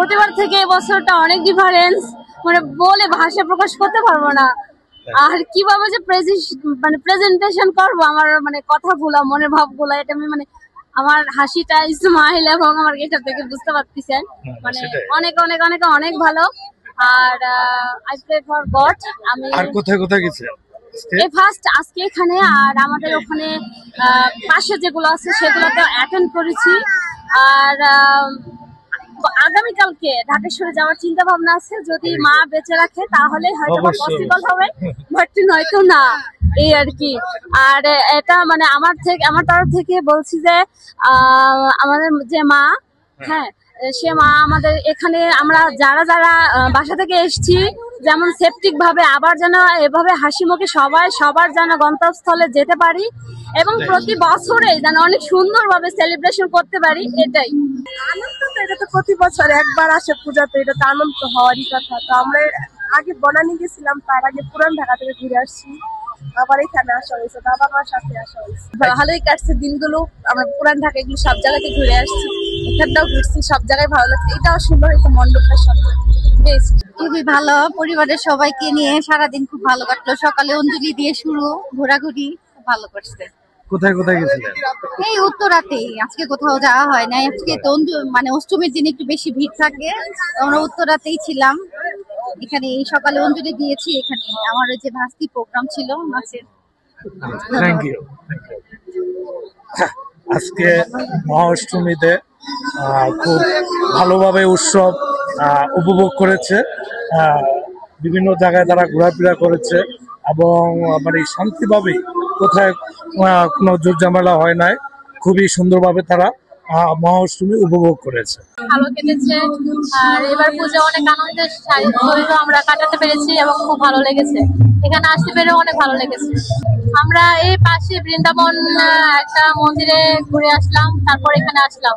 প্রতিবার থেকে এবছরটা অনেক ডিফারেন্স, মানে বলে ভাষা প্রকাশ করতে পারবো না। আর কিভাবে যে প্রেজেন্টেশন করবো, আমার মানে কথাগুলা, মনের ভাবগুলা, এটা আমি মানে আমার হাসিটা, স্মাইল এবং আমার এটা থেকে বুঝতে পারতেছেন, মানে অনেক অনেক অনেক অনেক ভালো। আর আই প্রে ফর গড। আমি আর কোথায় কোথায় গেছে এই ফার্স্ট আজকে এখানে, আর আমাদের ওখানে পাশে যেগুলো আছে সেগুলোতে অ্যাটেন্ড করেছি। আর আগামীকালকে ঢাকেশ্বরে যাওয়ার চিন্তা ভাবনা আছে, যদি মা বেঁচে রাখে তাহলে হয়তো পসিবল হবে, বাট নয়তো না, এই আর কি। আর এটা মানে আমার তরফ থেকে বলছি যে আমাদের যে মা, হ্যাঁ, সে মা আমাদের এখানে আমরা যারা যারা বাসা থেকে এসছি, যেমন সেপটিক ভাবে আবার যেন এভাবে হাসি মুখে সবার যেন গন্তব্যস্থলে যেতে পারি, এবং প্রতি বছরে যেন অনেক সুন্দরভাবে সেলিব্রেশন করতে পারি, এটাই আনন্দ। তো এটা তো প্রতি বছর একবার আসে পূজা, তো এটা তো আনন্দ হওয়ারই কথা। তো আমরা আগে বনানী গেছিলাম, তার আগে পুরান ঢাকা থেকে ঘুরে আসছি, আবার এখানে আসা হয়েছে, বাবা মার সাথে আসা হয়েছে। ভালোই কাটছে দিনগুলো, আমরা পুরান ঢাকা এগুলো সব জায়গাতে ঘুরে আসছি, এখানটাও ঘুরছি, সব জায়গায় ভালো লাগছে। এটাও সুন্দর হয়েছে, মণ্ডপটা সব বেস্ট, খুবই ভালো। পরিবারের সবাইকে নিয়ে সারাদিন খুব ভালো কাটলো। সকালে অঞ্জলি দিয়ে শুরু, ঘোরাঘুরি খুব ভালো করছে। কোথায় কোথায় গেছিলেন? এই উত্তরাতেই, আজকে কোথাও যাওয়া হয় না। আজকে তো মানে অষ্টমীর দিন একটু বেশি ভিড় থাকে, আমরা উত্তরাতেই ছিলাম। এখানে সকালে অঞ্জলি দিয়েছি, এখানে আমার ওই যে ভাস্তি প্রোগ্রাম ছিল নাচের। Thank you. আজকে মহাষ্টমীতে খুব ভালোভাবে উৎসব উপভোগ করেছে। বিভিন্ন জায়গায় তারা ঘোরাফেরা করেছে এবং মানে শান্তিভাবে, কোথায় কোনো জোর ঝামেলা হয় নাই, খুবই সুন্দরভাবে তারা মহাষ্টমী উপভোগ করেছে। ভালো কেটেছে, আর এবার পুজো অনেক আনন্দের সহিত আমরা কাটাতে পেরেছি এবং খুব ভালো লেগেছে। এখানে আসতে পেরেও অনেক ভালো লেগেছে। আমরা এই পাশে বৃন্দাবন একটা মন্দিরে ঘুরে আসলাম, তারপর এখানে আসলাম।